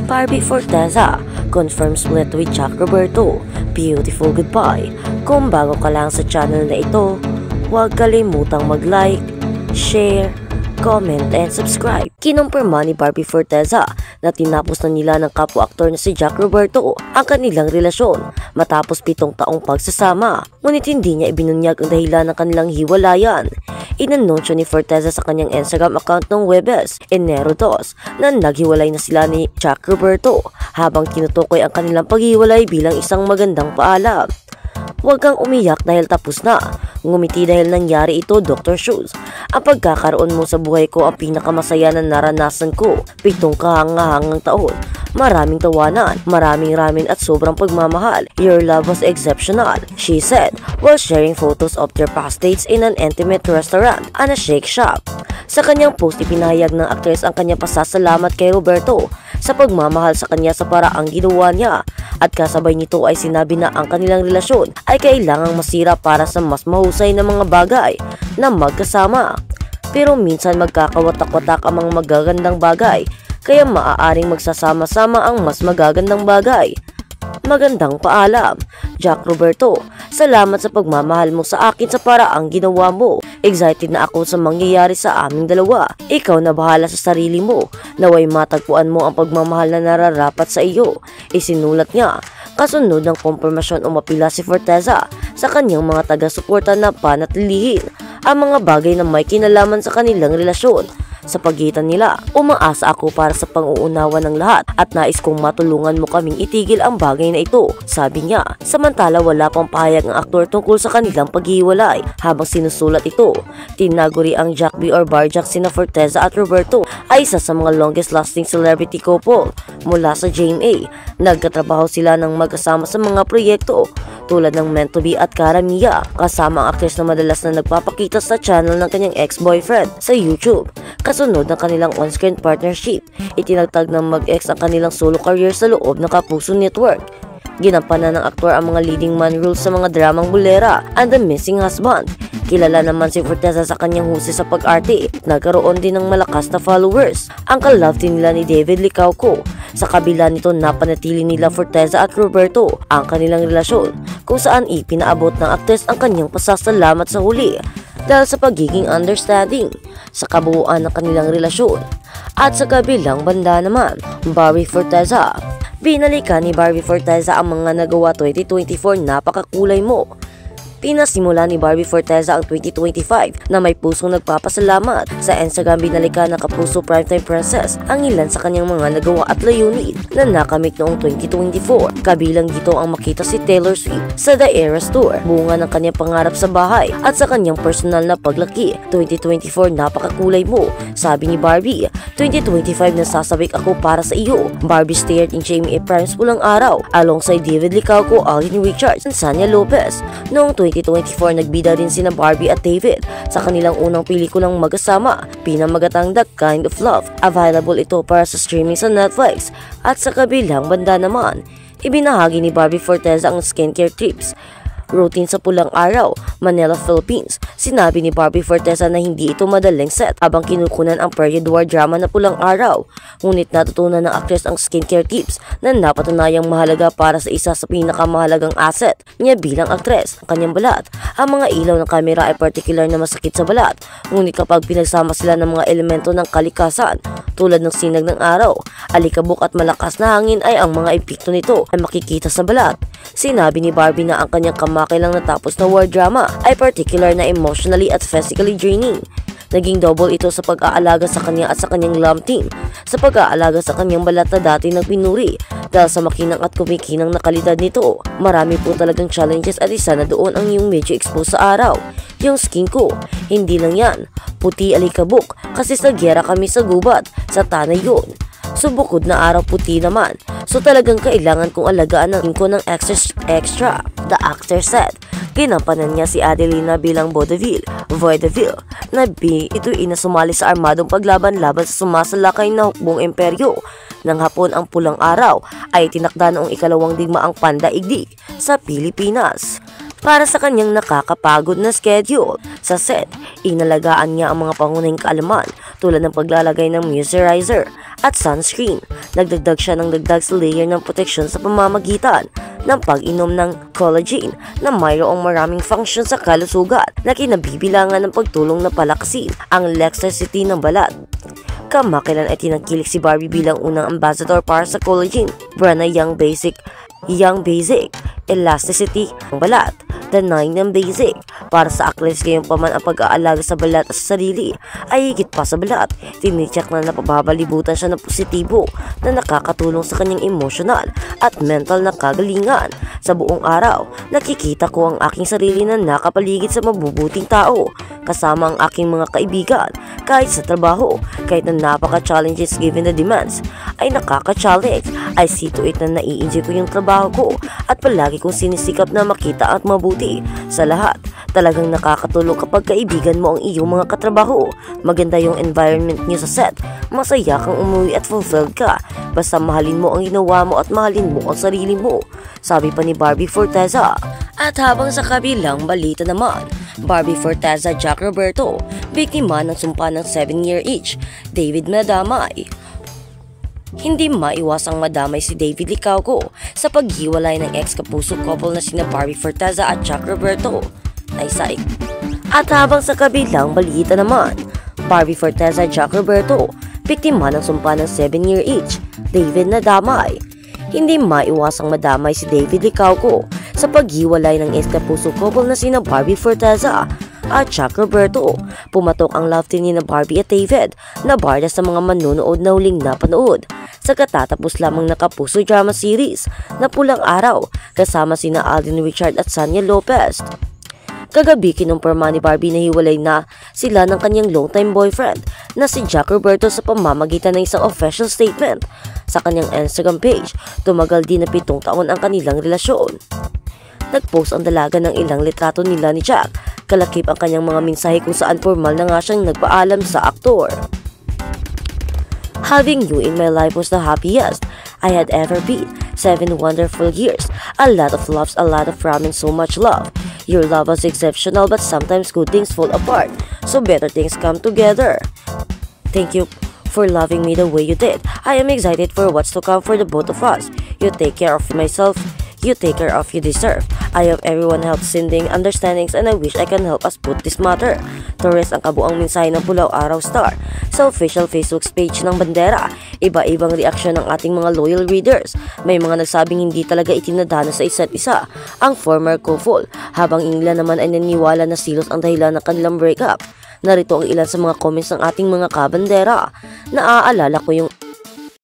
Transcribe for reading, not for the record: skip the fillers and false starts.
Barbie Forteza confirms split with Jack Roberto. Beautiful goodbye. Kung bago ka lang sa channel na ito, huwag kalimutang mag-like, share, comment, and subscribe. Kinumpirma ni Barbie Forteza na tinapos na nila ng kapwa-aktor na si Jack Roberto ang kanilang relasyon matapos 7 taong pagsasama. Ngunit hindi niya ibinunyag ang dahilan ng kanilang hiwalayan. Inanunsyo ni Forteza sa kanyang Instagram account noong Huwebes, Enero 2, na naghiwalay na sila ni Jack Roberto habang tinutukoy ang kanilang paghiwalay bilang isang magandang paalam. Huwag kang umiyak dahil tapos na. Ngumiti dahil nangyari ito, Dr. Shoes. Ang pagkakaroon mo sa buhay ko ang pinakamasaya na naranasan ko. 7 kahangahangang taon. Maraming tawanan, maraming ramen at sobrang pagmamahal. Your love was exceptional, she said, while sharing photos of their past dates in an intimate restaurant and a shake shop. Sa kanyang post, ipinahayag ng aktres ang kanyang pasasalamat kay Roberto sa pagmamahal sa kanya sa paraang ginawa niya. At kasabay nito ay sinabi na ang kanilang relasyon ay kailangang masira para sa mas mahusay na mga bagay na magkasama. Pero minsan magkakawatak-watak ang mga magagandang bagay, kaya maaaring magsasama-sama ang mas magagandang bagay. Magandang paalam, Jack Roberto. Salamat sa pagmamahal mo sa akin sa paraang ginawa mo. Excited na ako sa mangyayari sa aming dalawa. Ikaw na bahala sa sarili mo. Naway matagpuan mo ang pagmamahal na nararapat sa iyo. Isinulat niya. Kasunod ng kumpirmasyon, umapila si Forteza sa kanyang mga taga-suporta na panatilihin ang mga bagay na may kinalaman sa kanilang relasyon. Sa pagitan nila, umaasa ako para sa pang-uunawa ng lahat at nais kong matulungan mo kaming itigil ang bagay na ito, sabi niya. Samantala, wala pang pahayag ang aktor tungkol sa kanilang paghiwalay. Habang sinusulat ito, tinaguri ang Jack B or Barjack sina Forteza at Roberto ay isa sa mga longest lasting celebrity couple mula sa Jane A. Nagkatrabaho sila ng magkasama sa mga proyekto tulad ng Meant to Be at Cara Mia, kasama ang actress na madalas na nagpapakita sa channel ng kanyang ex-boyfriend sa YouTube. Kasunod ng kanilang on-screen partnership, itinagtag ng mag-ex ang kanilang solo career sa loob ng Kapuso Network. Ginampanan ng aktor ang mga leading man roles sa mga dramang Bulera and The Missing Husband. Kilala naman si Forteza sa kanyang husay sa pag-arte. Nagkaroon din ng malakas na followers. Ang ka-love team nila ni David Licauco. Sa kabila nito, napanatili nila Forteza at Roberto ang kanilang relasyon, kung saan ipinaabot ng aktres ang kanyang pasasalamat sa huli dahil sa pagiging understanding sa kabuuan ng kanilang relasyon. At sa kabilang banda naman, Barbie Forteza. Binalikan ni Barbie Forteza ang mga nagawa 2024, napakakulay mo. Pinasimula ni Barbie Forteza ang 2025 na may pusong nagpapasalamat. Sa Instagram, binalikan ng Kapuso Primetime Princess ang ilan sa kanyang mga nagawa at layunin na nakamit noong 2024. Kabilang dito ang makita si Taylor Swift sa The Eras Tour, bunga ng kanyang pangarap sa bahay at sa kanyang personal na paglaki. 2024, napakakulay mo, sabi ni Barbie. 2025, nasasabik ako para sa iyo. Barbie stared in Jamie A. Prime's Pulang Araw alongside David Licauco, Alden Richards, and Sanya Lopez. Noong 2024, nagbida din sina Barbie at David sa kanilang unang pelikulang magkasama, pinamagatang The Kind of Love. Available ito para sa streaming sa Netflix. At sa kabilang banda naman, ibinahagi ni Barbie Forteza ang skincare tips routine sa Pulang Araw, Manila, Philippines. Sinabi ni Barbie Forteza na hindi ito madaling set habang kinukunan ang period war drama na Pulang Araw. Ngunit natutunan ng actress ang skincare tips na napatunayang mahalaga para sa isa sa pinakamahalagang asset niya bilang actress, ang kanyang balat. Ang mga ilaw ng kamera ay particular na masakit sa balat, ngunit kapag pinagsama sila ng mga elemento ng kalikasan tulad ng sinag ng araw, alikabok at malakas na hangin ay ang mga epekto nito ay makikita sa balat. Sinabi ni Barbie na ang kanyang kamakailang natapos na war drama ay particular na emotionally at physically draining. Naging double ito sa pag-aalaga sa kanya at sa kanyang love team, sa pag-aalaga sa kanyang balat na dati ng pinuri dahil sa makinang at kumikinang na kalidad nito. Marami po talagang challenges at isa na doon ang yung medyo exposed sa araw. Yung skin ko, hindi lang yan, puti alikabok kasi sa gyera kami sa gubat, sa tanay yun. So bukod na araw, puti naman. So talagang kailangan kong alagaan ng ko ng extra, the actor said. Ginampanan niya si Adelina bilang Vaudeville na ito inasumali sa armadong paglaban-laban sa sumasalakay na hukbong imperyo. Nang Hapon, ang Pulang Araw ay tinakda noong 2 digmaang pandaigdig sa Pilipinas. para sa kanyang nakakapagod na schedule. Sa set, inalagaan niya ang mga pangunahing kaalaman tulad ng paglalagay ng moisturizer at sunscreen. Nagdagdag siya ng dagdag sa layer ng proteksyon sa pamamagitan ng pag-inom ng collagen na mayroong maraming function sa kalusugan na kinabibilangan ng pagtulong na palakasin ang elasticity ng balat. Kamakailan ay tinangkilik si Barbie bilang unang ambassador para sa collagen brand na Young Basic Elasticity ng balat. The 9 ng Basic. Para sa actress ngayong paman ang pag-aalaga sa balat at sa sarili ay higit pa sa balat. Tinicheck na napababalibutan siya ng positibo na nakakatulong sa kanyang emosyonal at mental na kagalingan. Sa buong araw, nakikita ko ang aking sarili na nakapaligid sa mabubuting tao kasama ang aking mga kaibigan. Kahit sa trabaho, kahit na napaka-challenges given the demands, ay nakaka-challenge. I see to it na nai-enjoy ko yung trabaho ko at palagi kong sinisikap na makita at mabuti sa lahat. Talagang nakakatulong kapag kaibigan mo ang iyong mga katrabaho. Maganda yung environment niyo sa set. Masaya kang umuwi at fulfilled ka. Basta mahalin mo ang ginawa mo at mahalin mo ang sarili mo. Sabi pa ni Barbie Forteza. At habang sa kabilang balita naman, Barbie Forteza Jack Roberto, biktima ng sumpa ng 7-year itch, David nadamay. Hindi maiwasang madamay si David Licauco sa paghiwalay ng ex-kapuso couple na sina Barbie Forteza at Jack Roberto. Naisay. At habang sa kabilang balita naman, Barbie Forteza Jack Roberto, biktima ng sumpa ng 7-year itch, David nadamay. Hindi maiwasang madamay si David Licauco sa paghiwalay ng ex-kapuso couple na sina Barbie Forteza at Jack Roberto. Pumatok ang love team ni na Barbie at David na barda sa mga manonood na huling napanood sa katatapos lamang na kapuso drama series na Pulang Araw kasama sina Alden Richard at Sanya Lopez. Kagabi kinumpirma ni Barbie na hiwalay na sila ng kanyang longtime boyfriend na si Jack Roberto sa pamamagitan ng isang official statement sa kanyang Instagram page. Tumagal din na 7 taon ang kanilang relasyon. Nagpost ang dalaga ng ilang litrato nila ni Jack. Kalakip ang kanyang mga mensahe kung saan formal na nga siyang nagpaalam sa aktor. Having you in my life was the happiest I had ever been. 7 wonderful years. A lot of loves, a lot of ramen, so much love. Your love was exceptional, but sometimes good things fall apart, so better things come together. Thank you for loving me the way you did. I am excited for what's to come for the both of us. You take care of myself. You take care of you deserve. I hope everyone helps sending understandings and I wish I can help us put this matter to rest. Ang kabuang mensahe ng Pulang Araw Star sa official Facebook page ng Bandera. Iba-ibang reaksyon ng ating mga loyal readers. May mga nagsabing hindi talaga itinadhana sa isa't isa ang former couple, habang ilan naman ay naniwala na silos ang dahilan ng kanilang breakup. Narito ang ilan sa mga comments ng ating mga kabandera. Naaalala ko yung